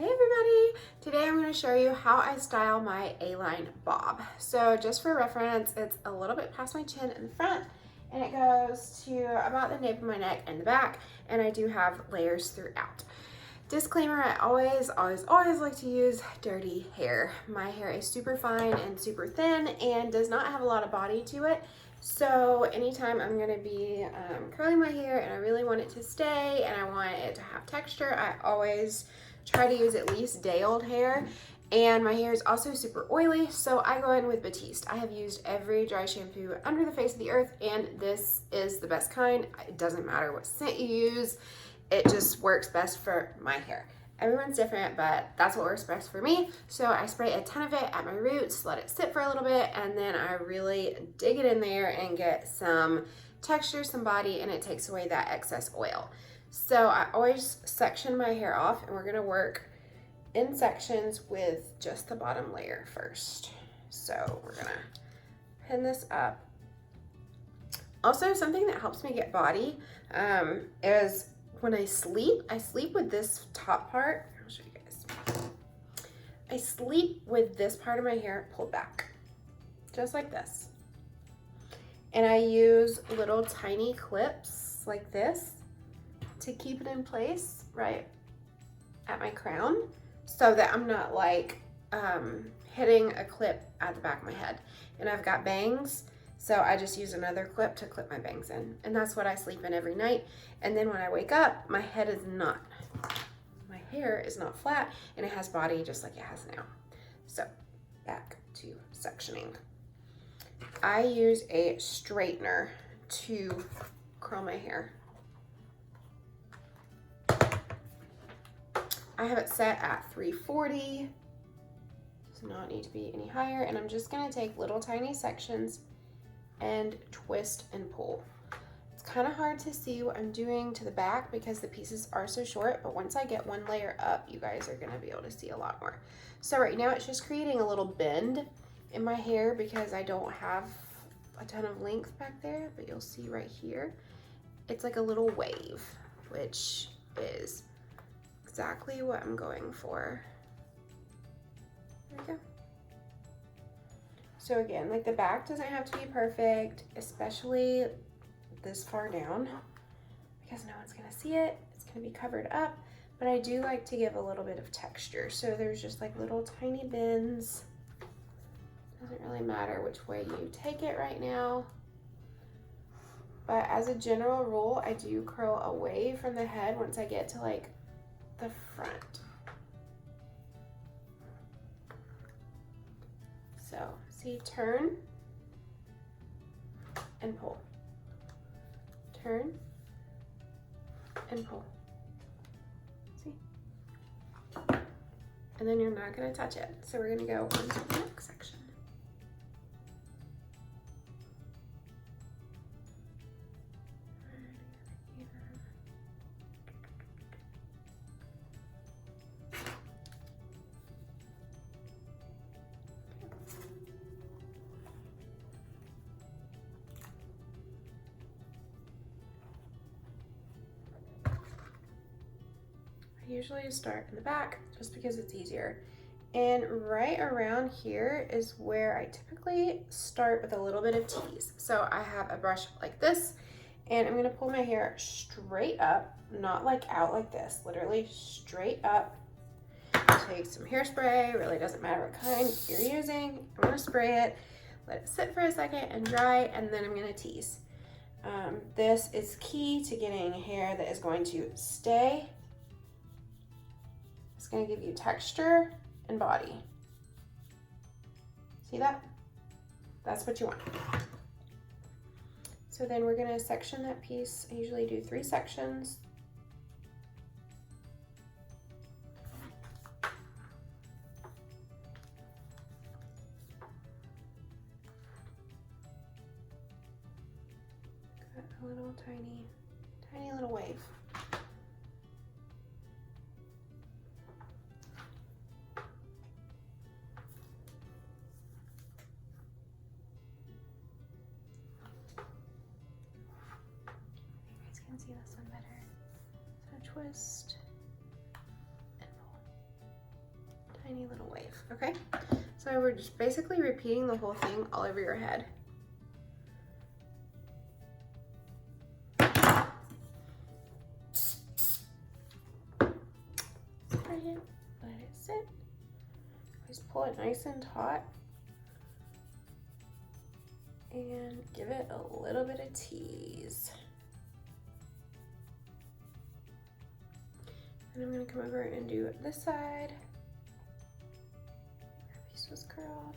Hey everybody! Today I'm going to show you how I style my A-line bob. So just for reference, it's a little bit past my chin in the front and it goes to about the nape of my neck and the back, and I do have layers throughout. Disclaimer, I always like to use dirty hair. My hair is super fine and super thin and does not have a lot of body to it. So anytime I'm going to be curling my hair and I really want it to stay and I want it to have texture, I always try to use at least day-old hair. And my hair is also super oily, so I go in with Batiste. I have used every dry shampoo under the face of the earth, and this is the best kind. It doesn't matter what scent you use. It just works best for my hair. Everyone's different, but that's what works best for me. So I spray a ton of it at my roots, let it sit for a little bit, and then I really dig it in there and get some texture, some body, and it takes away that excess oil. So I always section my hair off, and we're gonna work in sections with just the bottom layer first. So we're gonna pin this up. Also, something that helps me get body is when I sleep with this top part. I'll show you guys. I sleep with this part of my hair pulled back, just like this. And I use little tiny clips like this to keep it in place right at my crown, so that I'm not like hitting a clip at the back of my head. And I've got bangs, so I just use another clip to clip my bangs in. And that's what I sleep in every night. And then when I wake up, my hair is not flat and it has body just like it has now. So back to sectioning. I use a straightener to curl my hair. I have it set at 340. Does not need to be any higher. And I'm just gonna take little tiny sections and twist and pull. It's kind of hard to see what I'm doing to the back because the pieces are so short, but once I get one layer up, you guys are gonna be able to see a lot more. So right now it's just creating a little bend in my hair because I don't have a ton of length back there, but you'll see right here, it's like a little wave, which is exactly what I'm going for. There we go. So again, like the back doesn't have to be perfect, especially this far down, because no one's gonna see it. It's gonna be covered up, but I do like to give a little bit of texture. So there's just like little tiny bends. Doesn't really matter which way you take it right now. But as a general rule, I do curl away from the head once I get to like the front. So see, turn and pull, turn and pull, see? And then you're not gonna touch it. So we're gonna go on to the next section. I usually start in the back just because it's easier. And right around here is where I typically start with a little bit of tease. So I have a brush like this, and I'm gonna pull my hair straight up, not like out like this, literally straight up. Take some hairspray, really doesn't matter what kind you're using. I'm gonna spray it, let it sit for a second and dry, and then I'm gonna tease. This is key to getting hair that is going to stay. It's going to give you texture and body. See that? That's what you want. So then we're going to section that piece. I usually do 3 sections. Got a little tiny little wave. See this one better. So twist and pull. tiny little wave, okay? So we're just basically repeating the whole thing all over your head. Spray it, let it sit. Always pull it nice and taut. And give it a little bit of tease. And I'm gonna come over and do this side. That piece was curled.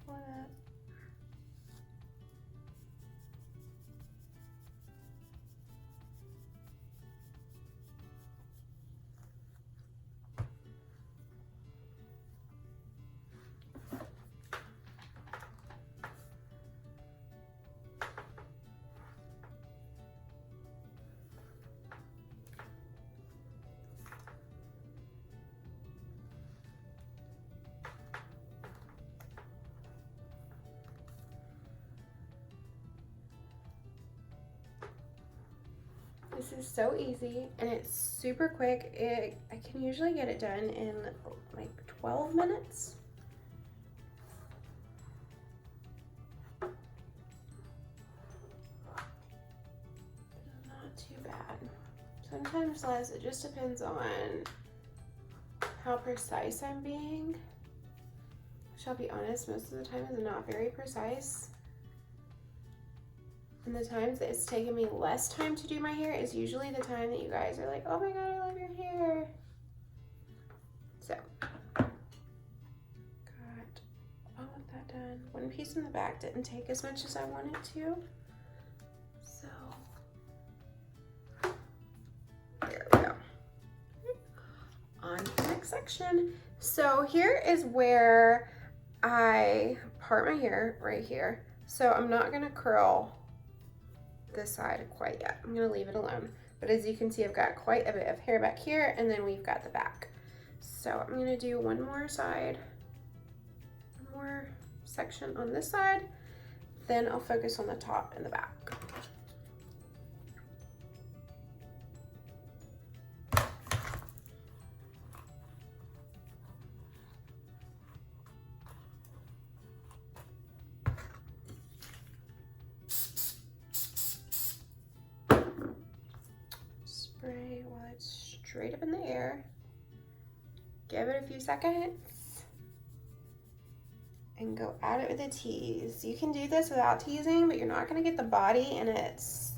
Pull it up. This is so easy and it's super quick. I can usually get it done in like 12 minutes. Not too bad. Sometimes less, it just depends on how precise I'm being. Which I'll be honest, most of the time is not very precise. And the times that it's taken me less time to do my hair is usually the time that you guys are like, oh my God, I love your hair. So, got all of that done. One piece in the back didn't take as much as I wanted to. So, there we go. On to the next section. So here is where I part my hair right here. So I'm not gonna curl this side quite yet. I'm gonna leave it alone. But as you can see, I've got quite a bit of hair back here, and then we've got the back. So I'm gonna do one more side, one more section on this side, then I'll focus on the top and the back. Spray while it's straight up in the air. Give it a few seconds and go at it with a tease. You can do this without teasing, but you're not gonna get the body and it's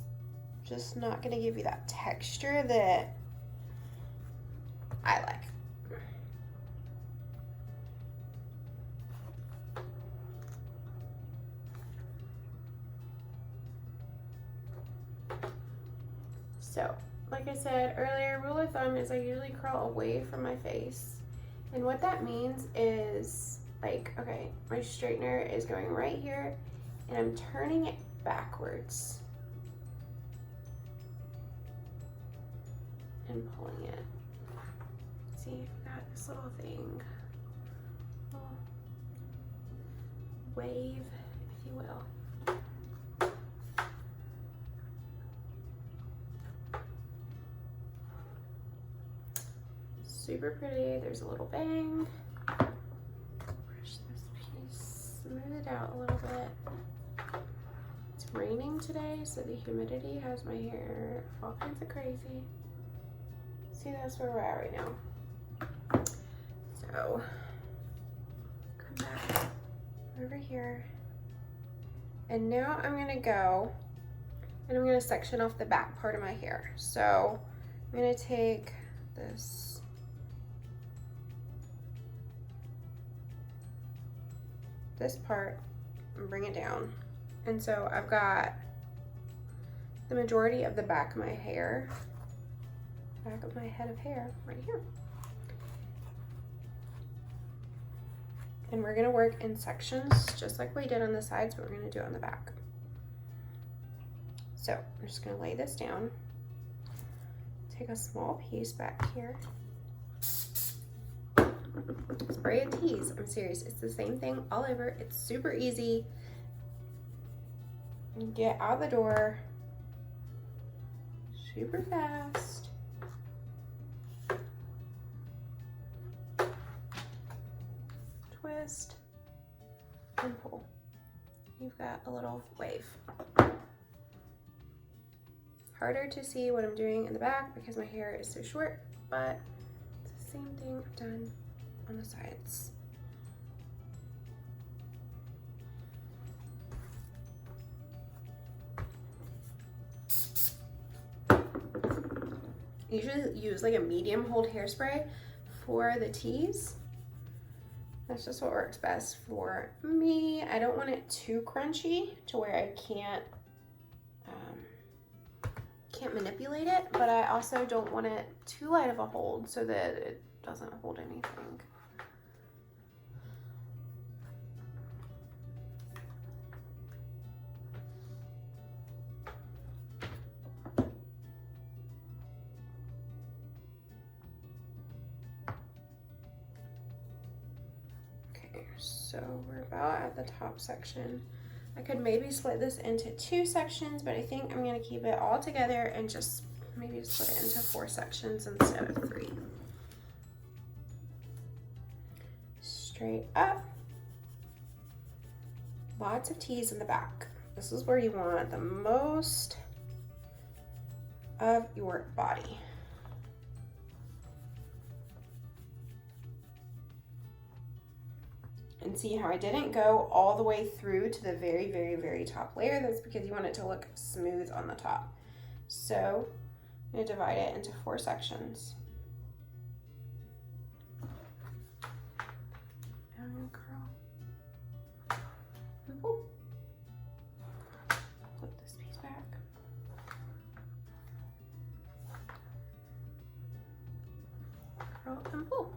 just not gonna give you that texture that I like. So, like I said earlier, rule of thumb is I usually curl away from my face. And what that means is, like, okay, my straightener is going right here and I'm turning it backwards and pulling it. See, I've got this little thing, little wave, if you will. Super pretty. There's a little bang. Brush this piece, smooth it out a little bit. It's raining today, so the humidity has my hair all kinds of crazy. See, that's where we're at right now. So, come back over here. And now I'm gonna go and I'm gonna section off the back part of my hair. So, I'm gonna take this part and bring it down. And so I've got the majority of the back of my hair, back of my head of hair right here. And we're gonna work in sections just like we did on the sides, but we're gonna do it on the back. So I'm just gonna lay this down, take a small piece back here. Spray and tease. I'm serious. It's the same thing all over. It's super easy. Get out the door. super fast. Twist and pull. You've got a little wave. Harder to see what I'm doing in the back because my hair is so short, but it's the same thing I've done on the sides. I usually use like a medium hold hairspray for the tees. That's just what works best for me. I don't want it too crunchy to where I can't manipulate it, but I also don't want it too light of a hold so that it doesn't hold anything. Okay, so we're about at the top section. I could maybe split this into 2 sections, but I think I'm gonna keep it all together and just maybe split it into 4 sections instead of 3. Straight up. Lots of T's in the back. This is where you want the most of your body. And see how I didn't go all the way through to the very, very, very top layer? That's because you want it to look smooth on the top. So I'm going to divide it into 4 sections. And curl. And pull. Flip this piece back. Curl and pull.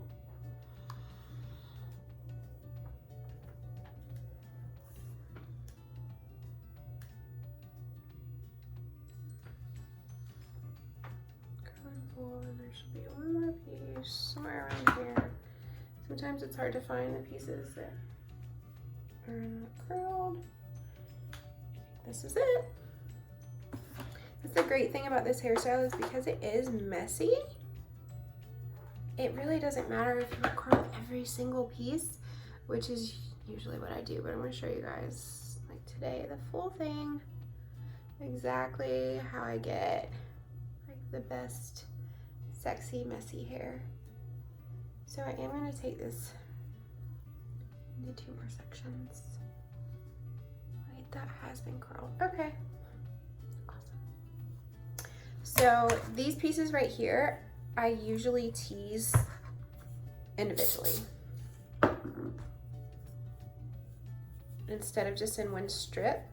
And there should be one more piece somewhere around here. Sometimes it's hard to find the pieces that are not curled. This is it. That's the great thing about this hairstyle is because it is messy, it really doesn't matter if you curl every single piece, which is usually what I do, but I'm going to show you guys like today the full thing, exactly how I get like the best sexy messy hair. So I am going to take this into 2 more sections. Wait, that has been curled. Okay, awesome. So these pieces right here, I usually tease individually instead of just in one strip.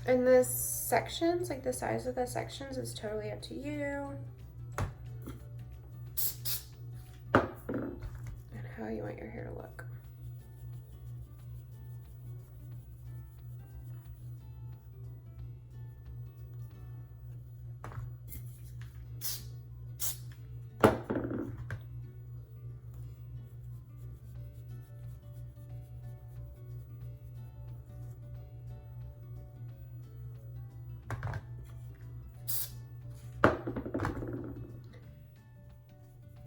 And the sections, like the size of the sections is totally up to you. And how you want your hair to look.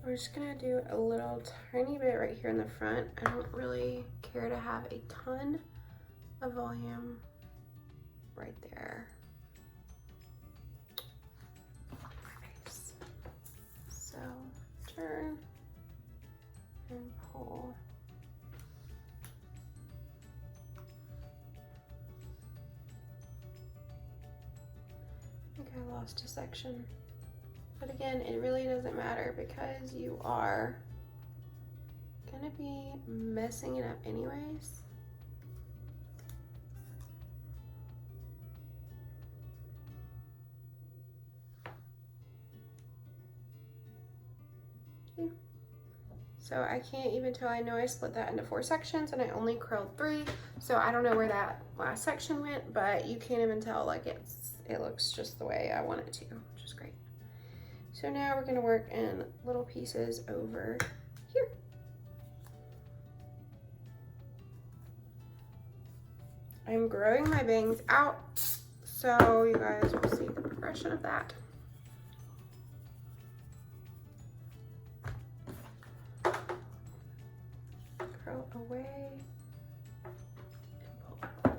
We're just gonna do a little tiny bit right here in the front. I don't really care to have a ton of volume right there. So turn and pull. I think I lost a section. But again, it really doesn't matter because you are gonna be messing it up anyways. Okay. So I can't even tell. I know I split that into 4 sections and I only curled 3. So I don't know where that last section went, but you can't even tell like it's it looks just the way I want it to, which is great. So now we're going to work in little pieces over here. I'm growing my bangs out, so you guys will see the progression of that. Curl away and pull.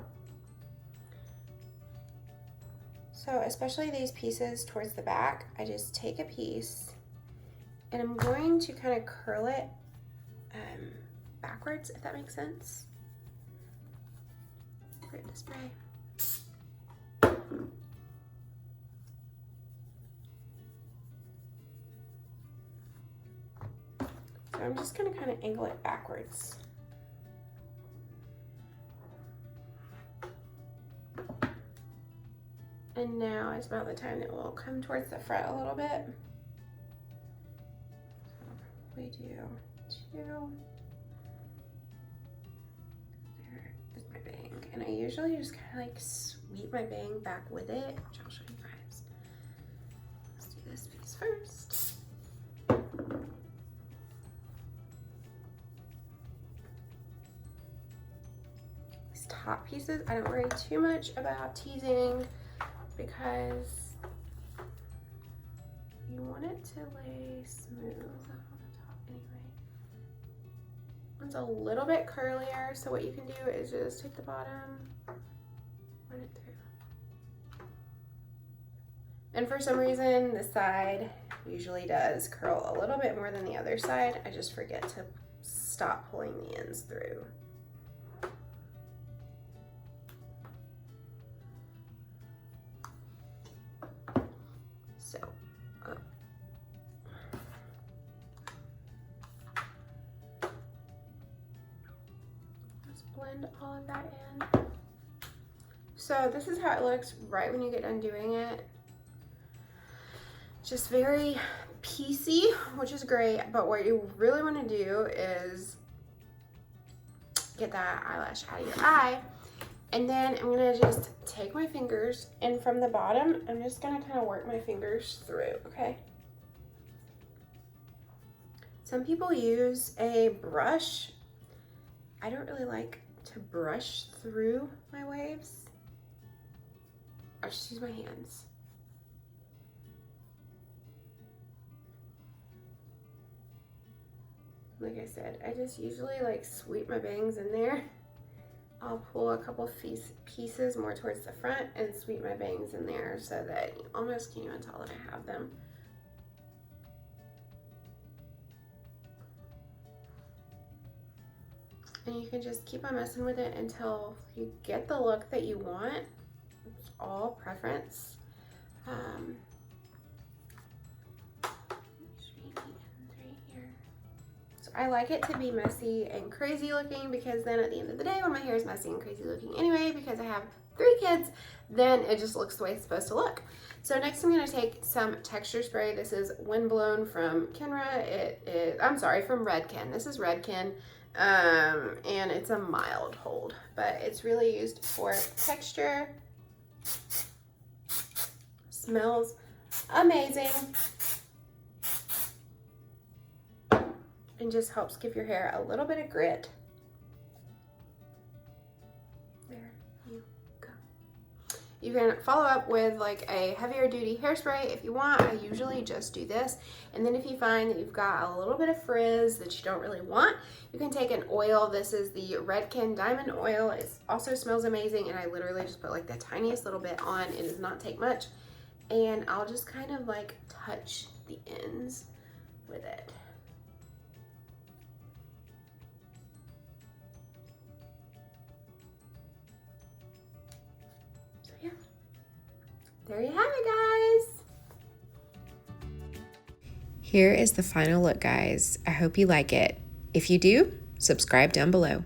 So especially these pieces towards the back, I just take a piece and I'm going to kind of curl it backwards, if that makes sense. Grit to spray. So I'm just going to kind of angle it backwards. And now is about the time that we'll come towards the front a little bit. So we do 2. There is my bang. And I usually just kind of like sweep my bang back with it, which I'll show you guys. Let's do this piece first. These top pieces, I don't worry too much about teasing, because you want it to lay smooth on the top anyway. It's a little bit curlier, so what you can do is just take the bottom, run it through. And for some reason, this side usually does curl a little bit more than the other side. I just forget to stop pulling the ends through. So, let's blend all of that in. So this is how it looks right when you get done doing it. Just very piecey, which is great, but what you really want to do is get that eyelash out of your eye. And then I'm gonna just take my fingers, and from the bottom, I'm just gonna kind of work my fingers through, okay? Some people use a brush. I don't really like to brush through my waves. I just use my hands. Like I said, I just usually like sweep my bangs in there. I'll pull a couple pieces more towards the front and sweep my bangs in there so that you almost can't even tell that I have them. And you can just keep on messing with it until you get the look that you want. It's all preference. I like it to be messy and crazy looking, because then at the end of the day, when my hair is messy and crazy looking anyway, because I have 3 kids, then it just looks the way it's supposed to look. So next I'm going to take some texture spray. This is Windblown from Kenra. I'm sorry, from Redken. This is Redken, and it's a mild hold, but it's really used for texture. Smells amazing. And just helps give your hair a little bit of grit. There you go. You can follow up with like a heavier duty hairspray if you want. I usually just do this. And then if you find that you've got a little bit of frizz that you don't really want, you can take an oil. This is the Redken Diamond Oil. It also smells amazing, and I literally just put like the tiniest little bit on. It does not take much. And I'll just kind of like touch the ends with it. There you have it, guys. Here is the final look, guys. I hope you like it. If you do, subscribe down below.